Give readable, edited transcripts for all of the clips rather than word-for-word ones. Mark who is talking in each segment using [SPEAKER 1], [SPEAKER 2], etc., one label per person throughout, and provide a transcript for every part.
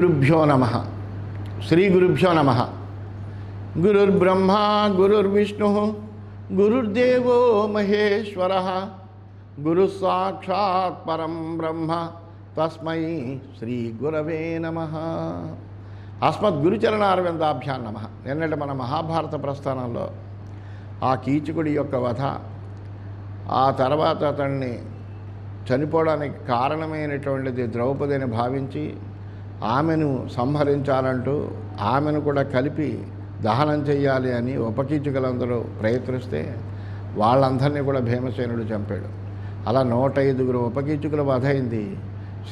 [SPEAKER 1] గురుభ్యో నమ. శ్రీ గురుభ్యో నమ. గురుర్బ్రహ్మ గురుర్విష్ణు గురుర్దేవో మహేశ్వర గురు సాక్షాత్ పరం బ్రహ్మ తస్మై శ్రీ గురవే నమ. అస్మద్గురుచరణారవిందాభ్యాం నమ. నిన్నటి మన మహాభారత ప్రస్థానంలో ఆ కీచకుడి యొక్క వధ, ఆ తర్వాత అతన్ని చనిపోవడానికి కారణమైనటువంటిది ద్రౌపదిని భావించి ఆమెను సంహరించాలంటూ ఆమెను కూడా కలిపి దహనం చెయ్యాలి అని ఉపకీచకులందరూ ప్రయత్నిస్తే వాళ్ళందరినీ కూడా భీమసేనుడు చంపాడు. అలా 105 ఉపకీచకుల వధ అయింది.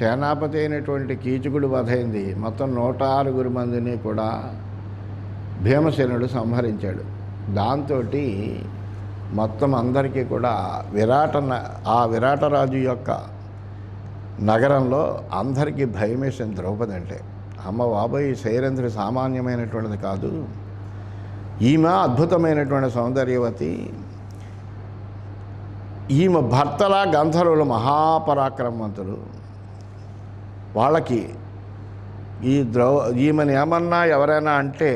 [SPEAKER 1] సేనాపతి అయినటువంటి కీచకుడు వధ అయింది. మొత్తం 106 మందిని కూడా భీమసేనుడు సంహరించాడు. దాంతో మొత్తం అందరికీ కూడా విరాటరాజు యొక్క నగరంలో అందరికీ భయమేసింది. ద్రౌపది అంటే అమ్మ బాబాయ్, శైరంధ్రి సామాన్యమైనటువంటిది కాదు, ఈమె అద్భుతమైనటువంటి సౌందర్యవతి, ఈమె భర్తల గంధర్వులు మహాపరాక్రమవంతులు, వాళ్ళకి ఈమెను ఏమన్నా ఎవరైనా అంటే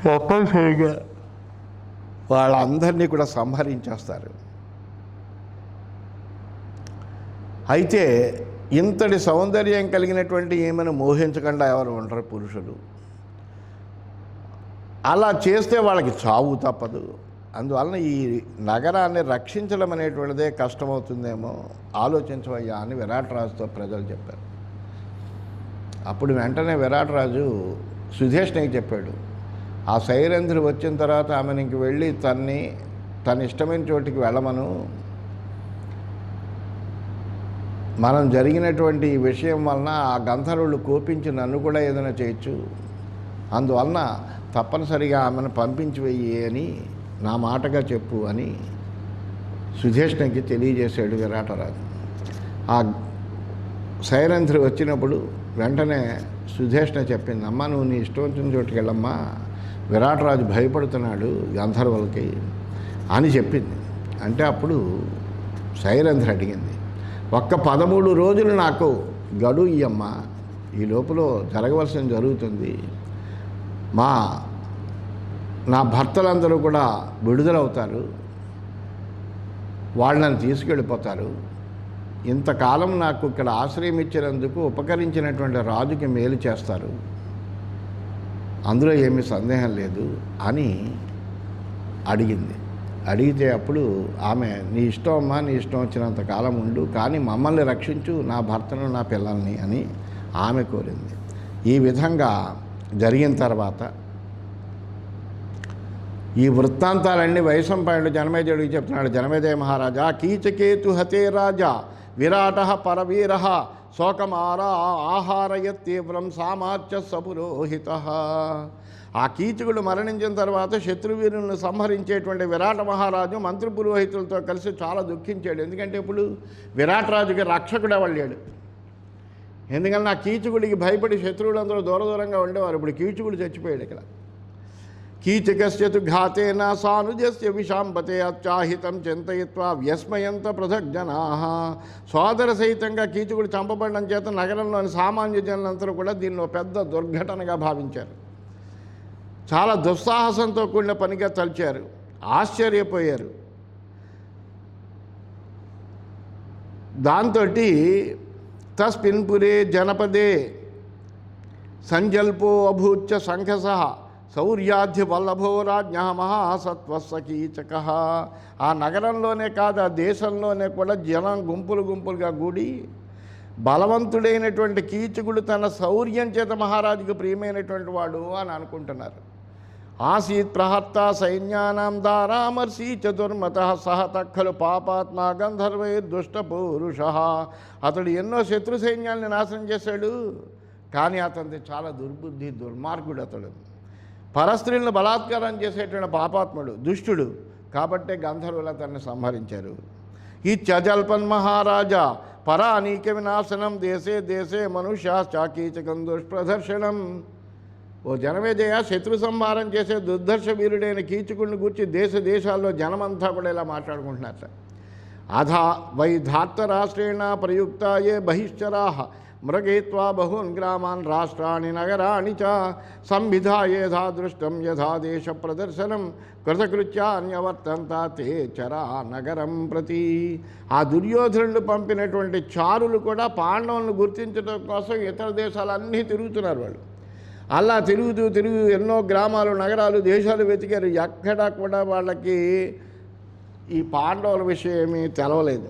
[SPEAKER 1] తప్పనిసరిగా వాళ్ళందరినీ కూడా సంహరించేస్తారు. అయితే ఇంతటి సౌందర్యం కలిగినటువంటి ఈమెను మోహించకుండా ఎవరు ఉంటారు పురుషులు? అలా చేస్తే వాళ్ళకి చావు తప్పదు. అందువలన ఈ నగరాన్ని రక్షించడం అనేటువంటిదే కష్టమవుతుందేమో, ఆలోచించవయ్యా అని విరాటరాజుతో ప్రజలు చెప్పారు. అప్పుడు వెంటనే విరాటరాజు సుధేష్ణకి చెప్పాడు, ఆ శైరంధ్రి వచ్చిన తర్వాత ఆమెను ఇంక వెళ్ళి తన ఇష్టమైన చోటికి వెళ్ళమను, మనం జరిగినటువంటి ఈ విషయం వలన ఆ గంధర్వులు కోపించి నన్ను కూడా ఏదైనా చేయొచ్చు, అందువలన తప్పనిసరిగా ఆమెను పంపించి వెయ్యి అని నా మాటగా చెప్పు అని సుధేష్ణకి తెలియజేశాడు విరాటరాజు. ఆ శైరంధ్రి వచ్చినప్పుడు వెంటనే సుధేష్ణ చెప్పింది, అమ్మ నువ్వు నీ ఇష్టం వచ్చిన చోటుకి వెళ్ళమ్మా, విరాటరాజు భయపడుతున్నాడు గంధర్వులకి అని చెప్పింది. అంటే అప్పుడు శైరంధ్రి అడిగింది, ఒక్క 13 రోజులు నాకు గడువు ఇయ్యమ్మ, ఈ లోపల జరగవలసిన జరుగుతుంది, నా భర్తలందరూ కూడా విడుదలవుతారు, వాళ్ళు నన్ను తీసుకెళ్ళిపోతారు, ఇంతకాలం నాకు ఇక్కడ ఆశ్రయం ఇచ్చినందుకు ఉపకరించినటువంటి రాజుకి మేలు చేస్తారు, అందులో ఏమీ సందేహం లేదు అని అడిగింది. అడిగితే అప్పుడు ఆమె, నీ ఇష్టం అమ్మా, నీ ఇష్టం వచ్చినంత కాలం ఉండు, కానీ మమ్మల్ని రక్షించు, నా భర్తను నా పిల్లల్ని అని ఆమె కోరింది. ఈ విధంగా జరిగిన తర్వాత ఈ వృత్తాంతాలన్నీ వైశంపాయనుడు జనమేజయుడికి చెప్తున్నాడు. జనమేజయ మహారాజా, కీచకేతు హతే రాజా విరాట పరవీర శోకమాహారయత్ తీవ్రం సామార్చ సపురోహిత. ఆ కీచకుడు మరణించిన తర్వాత శత్రువీరులను సంహరించేటువంటి విరాట మహారాజు మంత్రి పురోహితులతో కలిసి చాలా దుఃఖించాడు. ఎందుకంటే ఇప్పుడు విరాటరాజుకి రక్షకుడు ఎవళ్ళాడు. ఎందుకంటే ఆ కీచకుడికి భయపడి శత్రువులందరూ దూరంగా ఉండేవారు. ఇప్పుడు కీచకుడు చచ్చిపోయాడు. ఇక్కడ కీచకస్యతు ఘాతేన సానుజస్య విషాంపతే అత్యాహితం చింతయిత్వా వ్యస్మయంత పృథగ్జనాః. సోదర సహితంగా కీచకుడు చంపబడడం చేత నగరంలోని సామాన్య జనులందరూ కూడా దీన్ని పెద్ద దుర్ఘటనగా భావించారు. చాలా దుస్సాహసంతో కూడిన పనిగా తలిచారు, ఆశ్చర్యపోయారు. దాంతో తస్మిన్ పురే జనపదే సంజల్పో అభూత్య సంఘసః శౌర్యాధ్య వల్లభో రాజ్ఞ మహాసత్వస్స కీచక. ఆ నగరంలోనే కాదు, ఆ దేశంలోనే కూడా జనం గుంపులుగా కూడి బలవంతుడైనటువంటి కీచకుడు తన శౌర్యం చేత మహారాజుకు ప్రియమైనటువంటి వాడు అని అనుకుంటున్నారు. ఆసీత్ ప్రహర్త సైన్యానాం దారామర్షి చతుర్మత సహ తక్కలు పాపాత్మ గంధర్వైర్దుష్టపౌరుష. అతడు ఎన్నో శత్రు సైన్యాల్ని నాశనం చేశాడు, కానీ అతనిది చాలా దుర్బుద్ధి, దుర్మార్గుడు. అతడు పరస్త్రీలను బలాత్కారం చేసేటువంటి పాపాత్ముడు, దుష్టుడు. కాబట్టే గంధర్వులు అతన్ని సంహరించారు. ఈ చజల్పన్ మహారాజా పరానీక వినాశనం దేశే దేశే మనుష్యాశ్చాకీచకం దుష్ప్రదర్శనం. ఓ జనమేజయ, శత్రు సంహారం చేసే దుర్ధర్ష వీరుడైన కీచకుడిని గూర్చి దేశాల్లో జనమంతా కూడా ఇలా మాట్లాడుకుంటున్నారు. అధా వై ధార్తరాష్ట్రేణ ప్రయుక్తాయే బహిశ్చరాః మృగయిత్వా బహూన్ గ్రామాన్ రాష్ట్రాన్ని నగరాణి చ సంవిధాయేధా దృష్టం యథా దేశ ప్రదర్శనం కృతకృత్యాన్యవర్తంత తే చరా నగరం ప్రతి. ఆ దుర్యోధనుడు పంపినటువంటి చారులు కూడా పాండవులను గుర్తించడం కోసం ఇతర దేశాలన్నీ తిరుగుతున్నారు. వాళ్ళు అలా తిరుగుతూ ఎన్నో గ్రామాలు, నగరాలు, దేశాలు వెతికారు. ఎక్కడా కూడా వాళ్ళకి ఈ పాండవుల విషయమీ తెలవలేదు.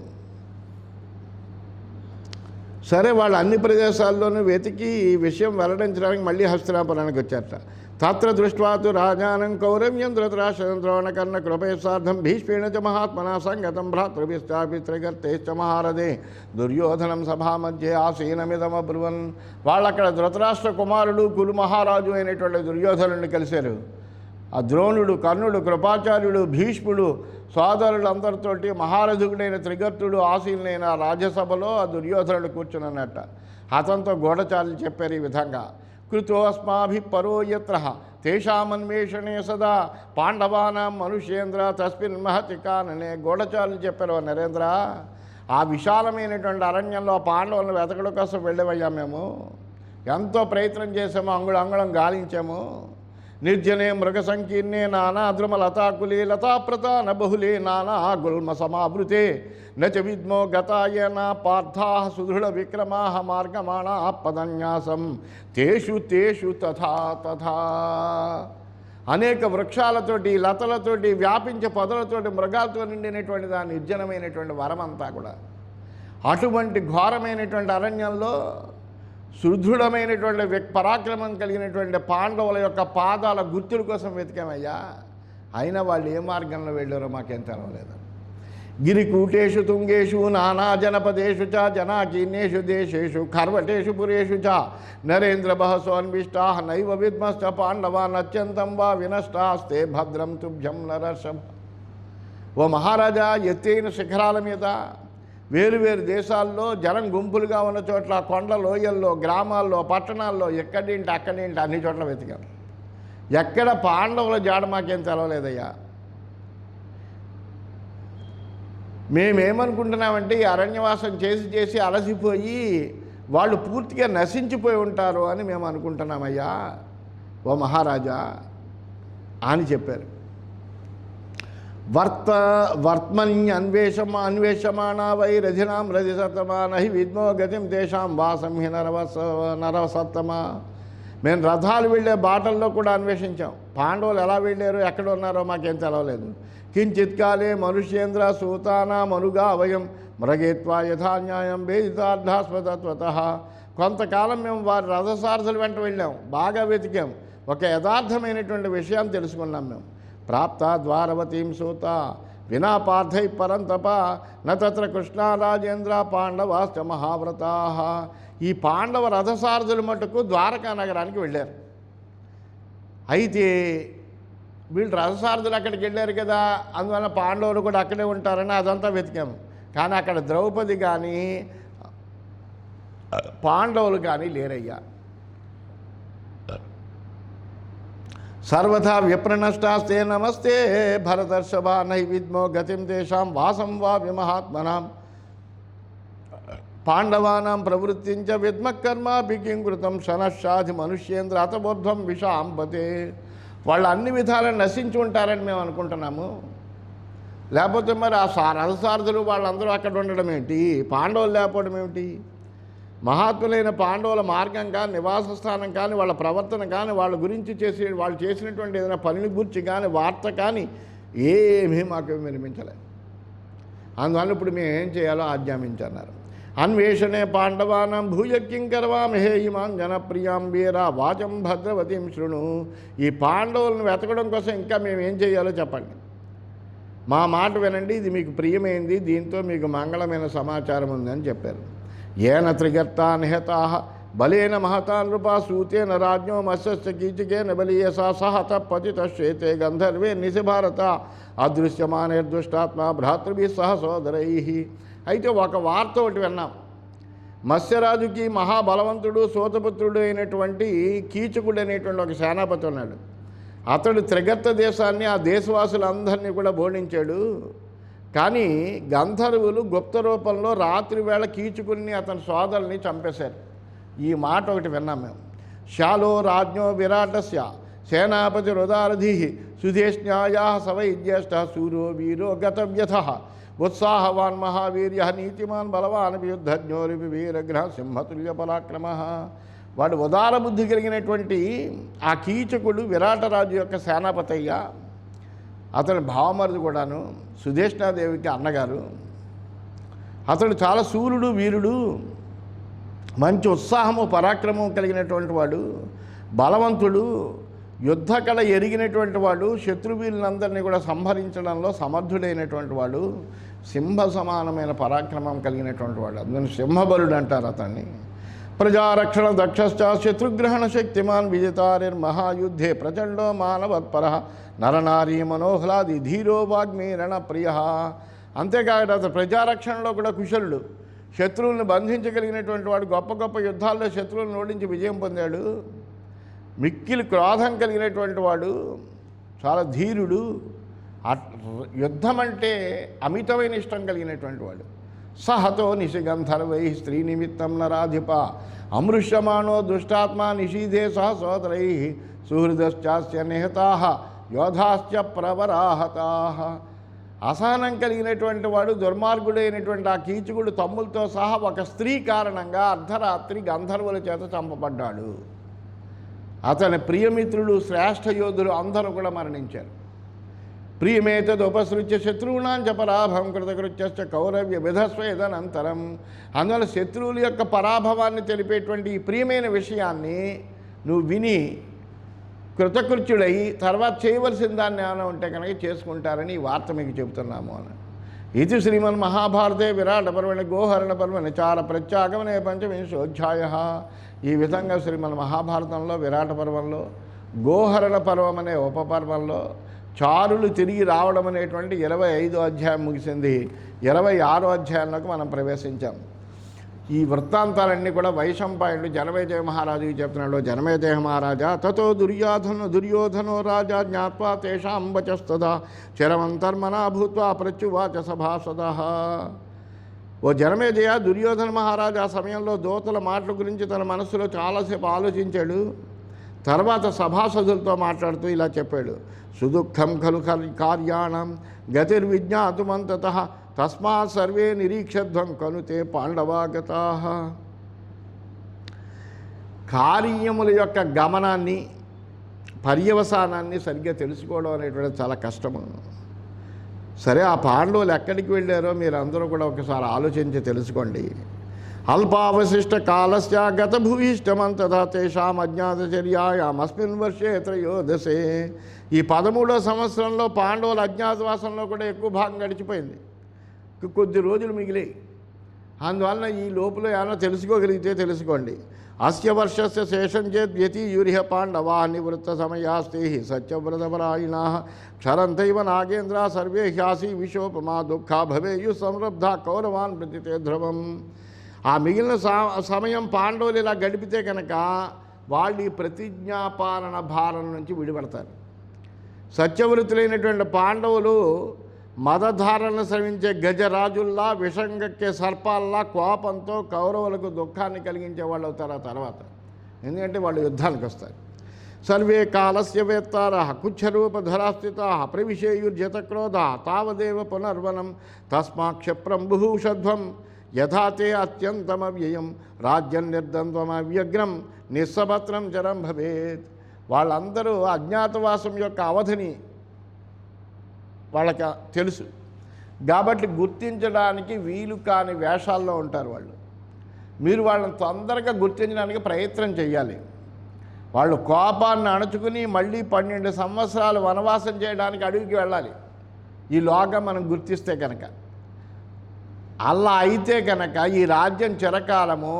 [SPEAKER 1] సరే, వాళ్ళు అన్ని ప్రదేశాల్లోనూ వెతికి ఈ విషయం వెల్లడించడానికి మళ్ళీ హస్తినాపురానికి వచ్చారట. తత్ర దృష్ట్వాతు రాజానం కౌరవ్యం ధృతరాష్ట్రద్రోణకర్ణ కృపేసార్థం భీష్మేణ చ మహాత్మనా సంగతం భ్రాతృభిశ్చాపి త్రిగర్తేశ్చ మహారథే దుర్యోధనం సభా మధ్య ఆసీనమిదమబ్రువన్. వాళ్ళు అక్కడ ధృతరాష్ట్ర కుమారుడు కులు మహారాజు అయినటువంటి దుర్యోధనుడిని కలిశారు. ఆ ద్రోణుడు, కర్ణుడు, కృపాచార్యుడు, భీష్ముడు సోదరులందరితోటి మహారథుడైన త్రిగర్తుడు ఆసీనులైన రాజ్యసభలో ఆ దుర్యోధనుడు కూర్చున్నట్ట. అతనితో గూఢచారులు చెప్పారు ఈ విధంగా: కృతోస్మాభి పరో యత్ర తేషామన్వేషణే సదా పాండవానాం మనుష్యేంద్ర తస్మిన్ మహతి కాననే. గూఢచారులు చెప్పారు: నరేంద్ర, ఆ విశాలమైనటువంటి అరణ్యంలో పాండవులను వెతకడం కోసం వెళ్ళేవయ్యా. మేము ఎంతో ప్రయత్నం చేసాము, అంగుళం గాలించాము. నిర్జనే మృగ సంకీర్ణే నానా ద్రుమ లతాకులే లతాప్రతాన బహుళే నానా గుల్మ సమావృతే నచ విద్మో గతాయన పార్థా సుదృఢ విక్రమా మార్గమాణా పదన్యాసం తేషు తథా తథా. అనేక వృక్షాలతోటి, లతలతోటి, వ్యాపించే పొదలతోటి, మృగాలతో నిండినటువంటి దాని నిర్జనమైనటువంటి వరమంతా కూడా. అటువంటి ఘోరమైనటువంటి అరణ్యంలో సుదృఢమైనటువంటి పరాక్రమం కలిగినటువంటి పాండవుల యొక్క పాదాల గుర్తుల కోసం వెతికామయ్యా. అయినా వాళ్ళు ఏ మార్గంలో వెళ్ళారో మాకేం తెలవలేదు. గిరికూటేషు తుంగేషు నానా జనపదేషు చ జనాకీర్ణేషు దేశేషు ఖర్వటేషు పురేషు చ నరేంద్ర బహసోన్విష్టా నైవ విద్మశ్చ పాండవాన్ అత్యంతం వా వినష్టాస్తే భద్రం తుభ్యం నరర్షభ. ఓ మహారాజా, ఎత్తైన శిఖరాల మీద, వేరు దేశాల్లో జనం గుంపులుగా ఉన్న చోట్ల, కొండ లోయల్లో, గ్రామాల్లో, పట్టణాల్లో, ఎక్కడేంటి అక్కడేంటి అన్ని చోట్ల వెతికాం. ఎక్కడ పాండవుల జాడ మాకేం తెలవలేదయ్యా. మేమేమనుకుంటున్నామంటే ఈ అరణ్యవాసం చేసి అలసిపోయి వాళ్ళు పూర్తిగా నశించిపోయి ఉంటారు అని మేము అనుకుంటున్నామయ్యా ఓ మహారాజా అని చెప్పారు. అన్వేషమాణ వై రథినాం రథిసత్తమా నహి విద్మో గతిం తేషాం వాసం హి నరవసత్తమా. మేము రథాలు వెళ్ళే బాటల్లో కూడా అన్వేషించాం. పాండవులు ఎలా వెళ్ళారో, ఎక్కడ ఉన్నారో మాకేం తెలవలేదు. కించిత్కాలే మనుష్యేంద్ర సూతానా మనుగా వయం మృగేత్వా యథాన్యాయం వేదితార్థాస్పదత్వత. కొంతకాలం మేము వారి రథసారథుల వెంట వెళ్ళాం, బాగా వెతికాం, ఒక యథార్థమైనటువంటి విషయాన్ని తెలుసుకున్నాం. మేము ప్రాప్త ద్వారవతీం సూత వినా పార్థై పరంతప నత్ర కృష్ణ రాజేంద్ర పాండవాశ్చ మహావ్రతా. ఈ పాండవ రథసారథుల మటుకు ద్వారకా నగరానికి వెళ్ళారు. అయితే వీళ్ళు రథసారథులు అక్కడికి వెళ్ళారు కదా, అందువల్ల పాండవులు కూడా అక్కడే ఉంటారని అదంతా వెతికాము. కానీ అక్కడ ద్రౌపది కానీ పాండవులు కానీ లేరయ్యా. సర్వథా విప్రనష్టాస్తే నమస్తే భరతర్షభ నహి విద్మో గతిం తేషాం వాసం వా విమహాత్మనాం పాండవానాం ప్రవృత్తించ విద్మకర్మాపి కిం కృతం శనశాధి మనుష్యేంద్ర అతబోధ్వం విషాంపతే. వాళ్ళు అన్ని విధాలను నశించి ఉంటారని మేము అనుకుంటున్నాము. లేకపోతే మరి ఆ రథసారథులు వాళ్ళందరూ అక్కడ ఉండడం ఏంటి, పాండవులు లేకపోవడం ఏమిటి? మహాత్ములైన పాండవుల మార్గం కానీ, నివాస స్థానం కానీ, వాళ్ళ ప్రవర్తన కానీ, వాళ్ళ గురించి వాళ్ళు చేసినటువంటి ఏదైనా పనిని గురించి కానీ, వార్త కానీ ఏమీ మాకు వినిపించలేదు. అందువల్ల ఇప్పుడు మేము ఏం చేయాలో ఆజ్ఞాపించన్నారు. అన్వేషణే పాండవానాం భూయక్కిం కర్వామి హే ఇమాం జనప్రియాం వీరా వాచం భద్రవతిం శృణు. ఈ పాండవులను వెతకడం కోసం ఇంకా మేము ఏం చేయాలో చెప్పండి, మా మాట వినండి, ఇది మీకు ప్రియమైంది, దీంతో మీకు మంగళమైన సమాచారం ఉందని చెప్పారు. ఏన త్రిగర్తా నిహతా బలేన మహతా నృపా సూతేన రాజ్ఞో మత్స్య కీచకేన బలీయసా సహత పతిత శ్వేతే గంధర్వే నిశభారత అదృశ్యమానేర్దుష్టాత్మ భ్రాతృభి సహ సోదరై. అయితే ఒక వార్త ఒకటి విన్నాం. మత్స్యరాజుకి మహాబలవంతుడు సూతపుత్రుడు అయినటువంటి కీచకుడు అనేటువంటి ఒక సేనాపతి ఉన్నాడు. అతడు త్రిగర్త దేశాన్ని, ఆ దేశవాసులందరినీ కూడా బోధించాడు. కానీ గంధర్వులు గుప్త రూపంలో రాత్రి వేళ కీచుకుని అతని సోదరుల్ని చంపేశారు. ఈ మాట ఒకటి విన్నాం మేము. శాలో రాజ్ఞో విరాటస్య సేనాపతి రుదారధి సుధేష్ణ్యాయా సవై జ్యేష్ఠ సూరో వీరో గతవ్యథ ఉత్సాహవాన్ మహావీర్య నీతిమాన్ బలవాన్ యుద్ధజ్ఞోరిపి వీరగ్రహ సింహతుల్య పరాక్రమ. వాడు ఉదార బుద్ధి కలిగినటువంటి ఆ కీచకుడు విరాటరాజు యొక్క సేనాపతి అయ్యా. అతని భావమరుదు కూడాను సుధేష్ణాదేవికి అన్నగారు. అతడు చాలా శూరుడు, వీరుడు, మంచి ఉత్సాహము పరాక్రమం కలిగినటువంటి వాడు, బలవంతుడు, యుద్ధకళ ఎరిగినటువంటి వాడు, శత్రువీరులందరినీ కూడా సంహరించడంలో సమర్థుడైనటువంటి వాడు, సింహ సమానమైన పరాక్రమం కలిగినటువంటి వాడు. అందుకని సింహబలుడు అంటారు అతన్ని. ప్రజారక్షణ దక్షశ్చ శత్రుగ్రహణ శక్తిమాన్ విజితారిర్మహాయుద్ధే ప్రచండో మానవత్పర నరనారీ మనోహ్లాది ధీరో వాగ్మీ రణప్రియ. అంతేకాదు అతను ప్రజారక్షణలో కూడా కుశలుడు, శత్రువులను బంధించగలిగినటువంటి వాడు, గొప్ప గొప్ప యుద్ధాల్లో శత్రువులను ఓడించి విజయం పొందాడు, మిక్కిలి క్రోధం కలిగినటువంటి వాడు, చాలా ధీరుడు, యుద్ధం అంటే అమితమైన ఇష్టం కలిగినటువంటి వాడు. సహతో నిశిగంధర్వై స్త్రీ నిమిత్తం నరాధిప అమృష్యమాణో దుష్టాత్మా నిషీధే సహ సోదరై సుహృదశ్చాస్య నిహతా యోధాశ్చ ప్రవరాహతా. అసహనం కలిగినటువంటి వాడు, దుర్మార్గుడైనటువంటి ఆ కీచకుడు తమ్ములతో సహా ఒక స్త్రీ కారణంగా అర్ధరాత్రి గంధర్వుల చేత చంపబడ్డాడు. అతని ప్రియమిత్రులు, శ్రేష్ఠ యోధులు అందరూ కూడా మరణించారు. ప్రియమేతదుపసృత్య శత్రువునాంచ పరాభవం కృతకృత్యశ్చ కౌరవ్య విధస్వేదనంతరం. అందువల్ల శత్రువుల యొక్క పరాభవాన్ని తెలిపేటువంటి ఈ ప్రియమైన విషయాన్ని నువ్వు విని కృతకృత్యుడై తర్వాత చేయవలసిన దాన్ని ఏమైనా ఉంటే కనుక చేసుకుంటారని ఈ వార్త మీకు చెబుతున్నాము అని. ఇది శ్రీమన్ మహాభారతే విరాట పర్వణి గోహరణ పర్వణి చార ప్రత్యాగమనే పంచవింశోధ్యాయ. ఈ విధంగా శ్రీమన్ మహాభారతంలో విరాట పర్వంలో, గోహరణ పర్వం అనే ఉపపర్వంలో చారులు తిరిగి రావడం అనేటువంటి 25వ అధ్యాయం ముగిసింది. 26వ అధ్యాయంలోకి మనం ప్రవేశించాం. ఈ వృత్తాంతాలన్నీ కూడా వైశంపాయనుడు జనమేజయ మహారాజుకి చెప్తున్నాడు. జనమేజయ మహారాజా తతో దుర్యోధనో రాజా జ్ఞాత్వా తేషాం వచస్తదా చిరమంతర్మనా భూత్వా ప్రత్యువాచ సభాసదః. ఓ జనమేజయ, దుర్యోధన మహారాజు ఆ సమయంలో దూతల మాటల గురించి తన మనసులో చాలాసేపు ఆలోచించాడు. తర్వాత సభాసదులతో మాట్లాడుతూ ఇలా చెప్పాడు. సుదుఃఖం ఖలు కార్యాణం గతిర్విజ్ఞాతుమంతతః తస్మాత్ సర్వే నిరీక్షధ్వం కనుతే పాండవాగతాః. కార్యముల యొక్క గమనాన్ని, పర్యవసానాన్ని సరిగ్గా తెలుసుకోవడం అనేటువంటి చాలా కష్టము. సరే, ఆ పాండవులు ఎక్కడికి వెళ్ళారో మీరు అందరూ కూడా ఒకసారి ఆలోచించి తెలుసుకోండి. అల్పావశిష్ట కాలస్య గత భూయిష్టమంతథా తేషాం అజ్ఞాతచర్యాయామస్మిన్ వర్షే త్రయోదశే. ఈ 13వ సంవత్సరంలో పాండవుల అజ్ఞాతవాసంలో కూడా ఎక్కువ భాగం గడిచిపోయింది. కొద్ది రోజులు మిగిలాయి. అందువలన ఈ లోపల ఏమైనా తెలుసుకోగలిగితే తెలుసుకోండి. అస్య వర్షస్య శేషం చేత్ వ్యతియురిహ పాండవా నివృత్త సమయాస్తే సత్యవ్రతపరాయణా క్షరంతైవ నాగేంద్ర సర్వే హ్యాసి విశోపమా దుఃఖా భవేయు సంరబ్ధ కౌరవాన్ ప్రతి తే ధ్రువం. ఆ మిగిలిన సమయం పాండవులు ఇలా గడిపితే కనుక వాళ్ళు ఈ ప్రతిజ్ఞాపాలన భారం నుంచి విడిపడతారు. సత్యవృత్తులైనటువంటి పాండవులు మదధారలను శ్రవించే గజరాజుల్లా, విషంగక్కే సర్పాల్లా కోపంతో కౌరవులకు దుఃఖాన్ని కలిగించే వాళ్ళు అవుతారు ఆ తర్వాత. ఎందుకంటే వాళ్ళు యుద్ధానికి వస్తారు. సర్వే కాలస్య వేత్తారః కుచ్చరూపధరాస్థితాః ప్రవిశేయుర్జతక్రోధాః తావదేవ పునర్వనం తస్మాత్ క్షిప్రం బుభూషధ్వం యథాతే అత్యంతమవ్యయం రాజ్యం నిర్ద్వంద్వమవ్యగ్రం నిస్సపత్రం చరం భవేత్. వాళ్ళందరూ అజ్ఞాతవాసం యొక్క అవధిని వాళ్ళకి తెలుసు కాబట్టి గుర్తించడానికి వీలు కాని వేషాల్లో ఉంటారు వాళ్ళు. మీరు వాళ్ళని తొందరగా గుర్తించడానికి ప్రయత్నం చేయాలి. వాళ్ళు కోపాన్ని అణచుకుని మళ్ళీ 12 సంవత్సరాలు వనవాసం చేయడానికి అడవికి వెళ్ళాలి ఈలోగా మనం గుర్తిస్తే కనుక. అలా అయితే కనుక ఈ రాజ్యం చిరకాలము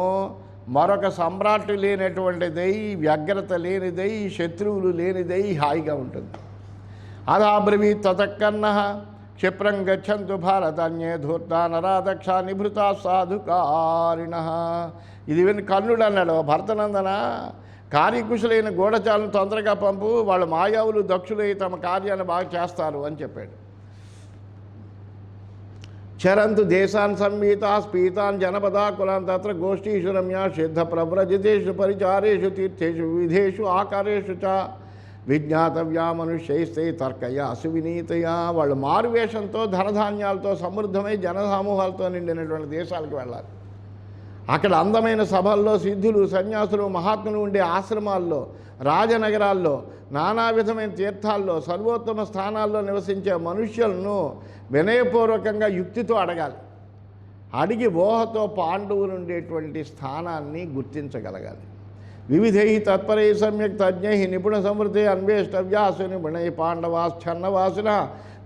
[SPEAKER 1] మరొక సమ్రాట్ లేనటువంటిదై, వ్యగ్రత లేనిదై, శత్రువులు లేనిదై హాయిగా ఉంటుంది. అదాబ్రవీత్ తతకర్ణః క్షిప్రం గచ్చంతు భారతాన్యే ధూర్తా నరాదక్ష నిభృతా సాధుకారిణః. ఇది విని కర్ణుడు అన్నాడు, భరతనందన కార్యకుశలైన గూఢచాలను తొందరగా పంపు, వాళ్ళు మాయావులు దక్షులై తమ కార్యాన్ని బాగా చేస్తారు అని చెప్పాడు. చరంతు దేశాన్ సంవీతా స్పీతాన్ జనపదా కులాన్ తత్ర గోష్ఠీషు రమ్యా సిద్ధ ప్రవ్రజితేషు పరిచారేషు తీర్థేషు వివిధేషు ఆకారేషు చ విజ్ఞాతవ్యా మనుష్యైస్తే తర్కయ సువినీతయా. వాళ్ళు మారువేషంతో ధనధాన్యాలతో సమృద్ధమై జనసమూహాలతో నిండినటువంటి దేశాలకు వెళ్ళాలి. అక్కడ అందమైన సభల్లో సిద్ధులు సన్యాసులు మహాత్ములు ఉండే ఆశ్రమాల్లో రాజనగరాల్లో నానా విధమైన తీర్థాల్లో సర్వోత్తమ స్థానాల్లో నివసించే మనుష్యులను వినయపూర్వకంగా యుక్తితో అడగాలి. అడిగి ఊహతో పాండవులు ఉండేటువంటి స్థానాన్ని గుర్తించగలగాలి. వివిధై తత్పరై సమ్యక్ తజ్ఞై నిపుణ సమృద్ధి అన్వేష్టవ్యాసు నిపుణై పాండవాశ్చన్నవాసిన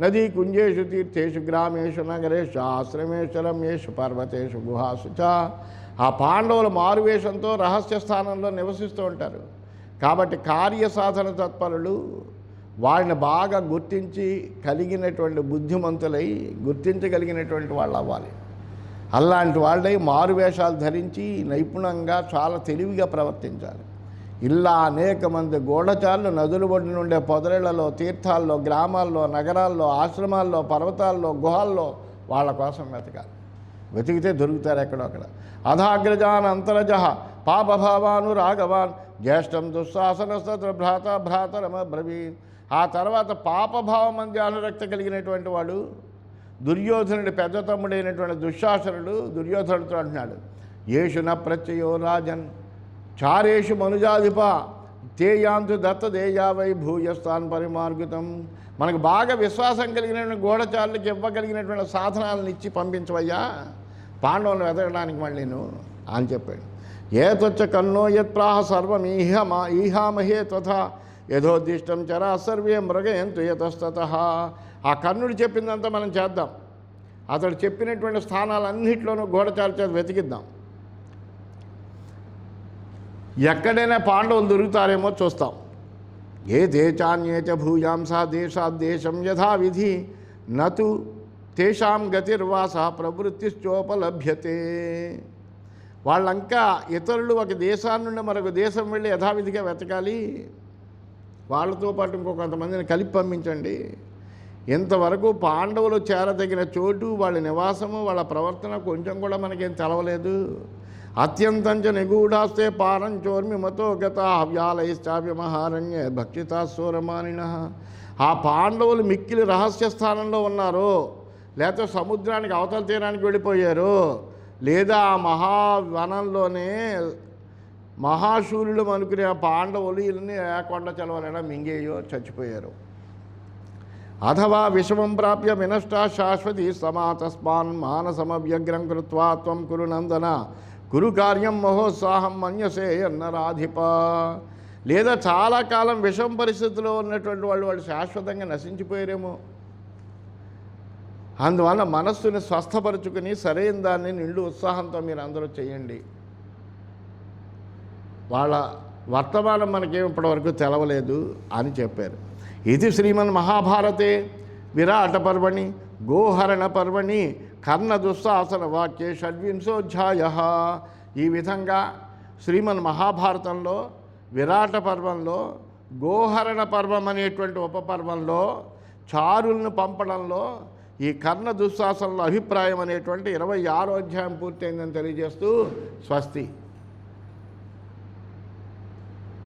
[SPEAKER 1] నదీ కుంజేషు తీర్థేషు గ్రామేషు నగరేషు ఆశ్రమేషు రమ్యేషు పర్వతేషు గుహాసు చ. ఆ పాండవుల మారువేషంతో రహస్య స్థానంలో నివసిస్తూ ఉంటారు కాబట్టి కార్యసాధన తత్పరులు వాళ్ళని బాగా గుర్తించి కలిగినటువంటి బుద్ధిమంతులై గుర్తించగలిగినటువంటి వాళ్ళు అవ్వాలి. అలాంటి వాళ్ళై మారువేషాలు ధరించి నైపుణ్యంగా చాలా తెలివిగా ప్రవర్తించాలి. ఇలా అనేక మంది గూఢచారులు నదుల ఒడ్డున ఉండే పొదరిళ్లలో తీర్థాల్లో గ్రామాల్లో నగరాల్లో ఆశ్రమాల్లో పర్వతాల్లో గుహాల్లో వాళ్ళ కోసం వెతకాలి. వెతికితే దొరుకుతారు ఎక్కడొక్కడ. అధాగ్రజాన్ అంతరజ పాపభావాను రాఘవాన్ జ్యేష్టం దుశ్శాసనస్తత్ర భ్రాతరమ బ్రవీన్. ఆ తర్వాత పాపభావం మంది అనురక్త కలిగినటువంటి వాడు దుర్యోధనుడి పెద్ద తమ్ముడైనటువంటి దుశ్శాసనుడు దుర్యోధనుడితో అంటున్నాడు, యేషు న ప్రత్యయో రాజన్ చారేషు మనుజాధిప తేయాంతు దత్తదేయావై భూయస్థాన్ పరిమార్గితం. మనకు బాగా విశ్వాసం కలిగినటువంటి గూఢచారులకు ఇవ్వగలిగినటువంటి సాధనాలను ఇచ్చి పంపించవయ్యా పాండవులను వెతకడానికి మళ్ళీను అని చెప్పాడు. ఏతొచ్చ కన్నో యత్ప్రాహ సర్వం ఈహామహే తథా యథోద్దిష్టం చరా సర్వే మృగయంతు యతస్తత. ఆ కర్ణుడు చెప్పిందంతా మనం చేద్దాం. అతడు చెప్పినటువంటి స్థానాలన్నింటిలోనూ గూఢచారుల చేత వెతికిద్దాం. ఎక్కడైనా పాండవులు దొరుకుతారేమో చూస్తాం. ఏ దేశాన్యేచ భూయాంసా దేశాద్దేశం యథావిధి నతు తేషాం గతిర్వాస ప్రవృత్తిశ్చోపలభ్యతే. వాళ్ళంకా ఇతరులు ఒక దేశాన్ని నుండి మరొక దేశం వెళ్ళి యథావిధిగా వెతకాలి. వాళ్ళతో పాటు ఇంకొంతమందిని కలిపి పంపించండి. ఇంతవరకు పాండవులు చేరదగిన చోటు వాళ్ళ నివాసము వాళ్ళ ప్రవర్తన కొంచెం కూడా మనకేం తెలవలేదు. అత్యంతంచ నిగూఢాస్తే పారంచోర్మిమతో గత వ్యాలైశ్చాప్యమహారణ్య భక్షితాసూరమానిన. ఆ పాండవులు మిక్కిలి రహస్య స్థానంలో ఉన్నారో లేకపోతే సముద్రానికి అవతల తీరానికి వెళ్ళిపోయారో లేదా ఆ మహావనంలోనే మహాశూరులు అనుకునే పాండవులు వీళ్ళని కొండ చలవలైనా మింగేయో చచ్చిపోయారు. అథవా విషమం ప్రాప్య వినష్టా శాశ్వతి సమాతస్మాన్ మానసమవ్యగ్రం కృత్వా త్వం కురు నందన కురు కార్యం మహోత్సాహం మన్యసే అన్నరాధిప. లేదా చాలా కాలం విషమ పరిస్థితిలో ఉన్నటువంటి వాళ్ళు శాశ్వతంగా నశించిపోయారేమో. అందువల్ల మనస్సుని స్వస్థపరుచుకుని సరైన దాన్ని నిండు ఉత్సాహంతో మీరు అందరూ చేయండి. వాళ్ళ వర్తమానం మనకేం ఇప్పటివరకు తెలవలేదు అని చెప్పారు. ఇది శ్రీమన్ మహాభారతే విరాట పర్వణి గోహరణ పర్వణి కర్ణ దుశ్శాసన వాక్యే షడ్వింశోధ్యాయ. ఈ విధంగా శ్రీమన్ మహాభారతంలో విరాట పర్వంలో గోహరణ పర్వం అనేటువంటి ఉపపర్వంలో చారులను పంపడంలో ఈ కర్ణ దుశ్శాసనలో అభిప్రాయం అనేటువంటి 26వ అధ్యాయం పూర్తయిందని తెలియజేస్తూ స్వస్తి.